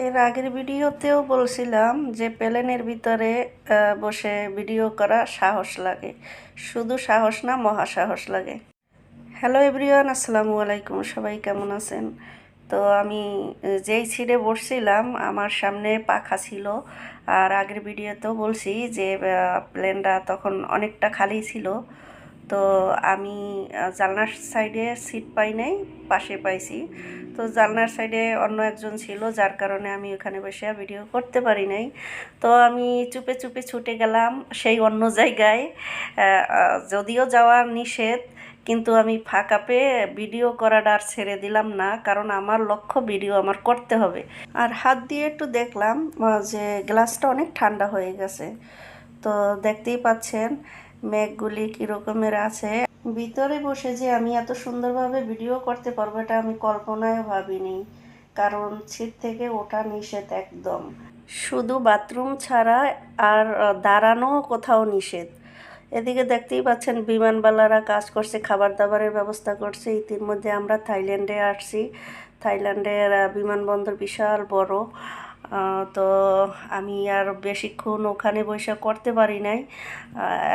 এর আগের ভিডিওতেও বলছিলাম যে প্লেনের ভিতরে বসে ভিডিও করা সাহস লাগে, শুধু সাহস না মহা সাহস লাগে। হ্যালো এভরিওয়ান, আসসালামু আলাইকুম। সবাই কেমন আছেন? তো আমি যেই সিটে বসছিলাম আমার সামনে পাখা ছিল। আর আগের ভিডিওতেও বলছি যে প্লেনটা তখন অনেকটা খালি ছিল। তো আমি জানলার সাইডে সিট পাই নাই, পাশে পাইছি। তো জানলার সাইডে অন্য একজন ছিল, যার কারণে আমি ওখানে বসে ভিডিও করতে পারি নাই। তো আমি চুপে চুপে ছুটে গেলাম সেই অন্য জায়গায়। যদিও যাওয়া নিষেধ, কিন্তু আমি ফাঁকা পেয়ে ভিডিও করাটা আর ছেড়ে দিলাম না, কারণ আমার লক্ষ্য ভিডিও আমার করতে হবে। আর হাত দিয়ে একটু দেখলাম যে গ্লাসটা অনেক ঠান্ডা হয়ে গেছে। তো দেখতেই পাচ্ছেন মেঘগুলি কীরকমের আছে। ভিতরে বসে যে আমি এত সুন্দরভাবে ভিডিও করতে পারবো এটা আমি কল্পনায় ভাবিনি, কারণ সিট থেকে ওঠা নিষেধ একদম। শুধু বাথরুম ছাড়া আর দাঁড়ানো কোথাও নিষেধ। এদিকে দেখতেই পাচ্ছেন বিমানবালারা কাজ করছে, খাবার দাবারের ব্যবস্থা করছে। ইতিমধ্যে আমরা থাইল্যান্ডে আসছি। থাইল্যান্ডের বিমানবন্দর বিশাল বড়। তো আমি আর বেশিক্ষণ ওখানে বসে করতে পারি নাই।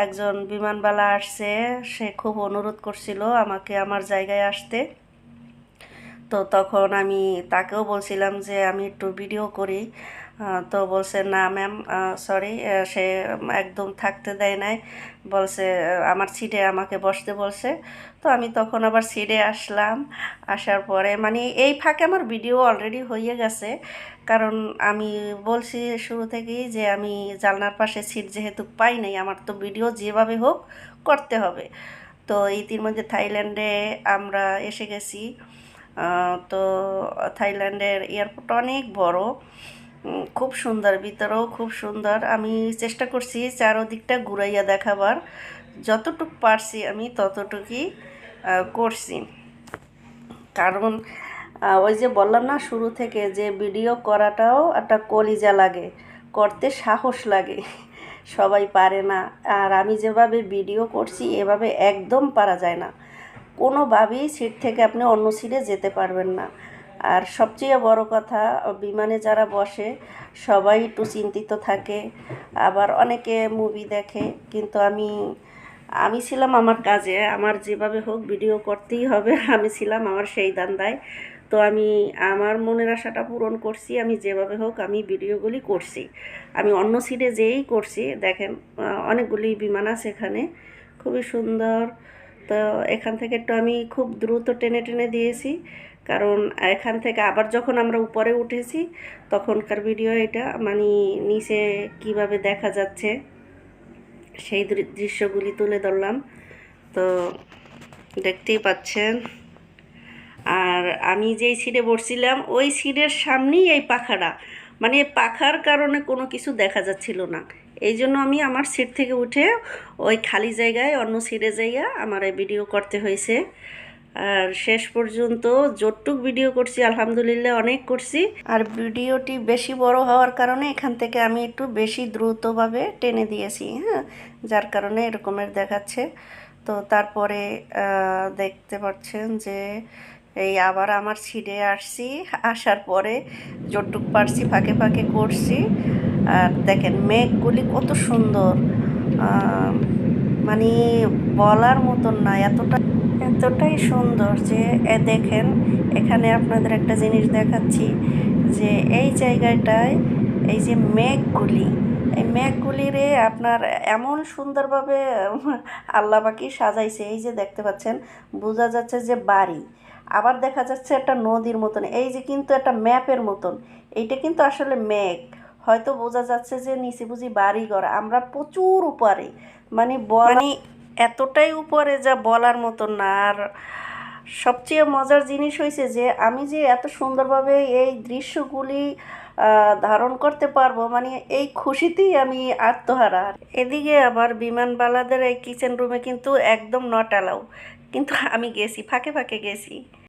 একজন বিমানবালা আসছে, সে খুব অনুরোধ করছিল আমাকে আমার জায়গায় আসতে। তো তখন আমি তাকেও বলছিলাম যে আমি একটু ভিডিও করি। তো বলছে না ম্যাম, সরি, সে একদম থাকতে দেয় নাই। বলছে আমার সিটে আমাকে বসতে বলছে। তো আমি তখন আবার সিটে আসলাম। আসার পরে মানে এই ফাঁকে আমার ভিডিও অলরেডি হয়ে গেছে, কারণ আমি বলছি শুরু থেকেই যে আমি জানলার পাশে সিট যেহেতু পাই নাই, আমার তো ভিডিও যেভাবে হোক করতে হবে। তো ইতিমধ্যে থাইল্যান্ডে আমরা এসে গেছি। তো থাইল্যান্ডের এয়ারপোর্ট অনেক বড়, খুব সুন্দর, ভিতরেও খুব সুন্দর। আমি চেষ্টা করছি চারদিকটা ঘুরাইয়া দেখাবার, যতটুক পারছি আমি ততটুকুই করছি। কারণ ওই যে বললাম না শুরু থেকে যে ভিডিও করাটাও একটা কলিজা লাগে, করতে সাহস লাগে, সবাই পারে না। আর আমি যেভাবে ভিডিও করছি এভাবে একদম পারা যায় না, কোনোভাবেই সিট থেকে আপনি অন্য সিটে যেতে পারবেন না। আর সবচেয়ে বড় কথা, বিমানে যারা বসে সবাই একটু চিন্তিত থাকে, আবার অনেকে মুভি দেখে। কিন্তু আমি ছিলাম আমার কাজে, আমার যেভাবে হোক ভিডিও করতেই হবে, আমি ছিলাম আমার সেই ধান্দায়। তো আমি আমার মনের আশাটা পূরণ করছি, আমি যেভাবে হোক আমি ভিডিওগুলি করছি। আমি অন্য সিটে যেই করছি, দেখেন অনেকগুলি বিমান আছে এখানে, খুবই সুন্দর। তো এখান থেকে একটু আমি খুব দ্রুত টেনে টেনে দিয়েছি, কারণ এখান থেকে আবার যখন আমরা উপরে উঠেছি তখনকার ভিডিও এটা, মানে নিচে কিভাবে দেখা যাচ্ছে সেই দৃশ্যগুলি তুলে ধরলাম। তো দেখতেই পাচ্ছেন। আর আমি যেই সিটে বসছিলাম ওই সিটের সামনেই এই পাখাটা, মানে পাখার কারণে কোনো কিছু দেখা যাচ্ছিল না। এই জন্য আমি আমার সিট থেকে উঠে ওই খালি জায়গায় অন্য সিটে যাইয়া আমার এই ভিডিও করতে হয়েছে। আর শেষ পর্যন্ত যতটুক ভিডিও করছি আলহামদুলিল্লাহ অনেক করছি। আর ভিডিওটি বেশি বড় হওয়ার কারণে এখান থেকে আমি একটু বেশি দ্রুতভাবে টেনে দিয়েছি, হ্যাঁ, যার কারণে এরকমের দেখাচ্ছে। তো তারপরে দেখতে পাচ্ছেন যে এই আবার আমার সিটে আসছি, আসার পরে যতটুক পারছি ফাঁকে ফাঁকে করছি। আর দেখেন মেঘগুলি কত সুন্দর, মানে বলার মতন না, এতটাই সুন্দর যে দেখেন এখানে আপনাদের একটা জিনিস দেখাচ্ছি, যে এই জায়গাটায় এই যে মেঘগুলি, এই মেঘগুলিরে আপনার এমন সুন্দরভাবে আল্লাহ পাকি সাজাইছে। এই যে দেখতে পাচ্ছেন, বোঝা যাচ্ছে যে বাড়ি, আবার দেখা যাচ্ছে একটা নদীর মতন, এই যে কিন্তু একটা ম্যাপের মতন। এইটা কিন্তু আসলে মেঘ, হয়তো বোঝা যাচ্ছে যে নিচে বুঝি বাড়িঘর। আমরা প্রচুর উপরে, মানে এতটাই উপরে যা বলার মতন না। আর সবচেয়ে মজার জিনিস হয়েছে যে আমি যে এত সুন্দরভাবে এই দৃশ্যগুলি ধারণ করতে পারবো, মানে এই খুশিতেই আমি আত্মহারা। এদিকে আবার বিমানবালাদের এই কিচেন রুমে কিন্তু একদম নট অ্যালাউ, কিন্তু আমি গেছি, ফাঁকে ফাঁকে গেছি।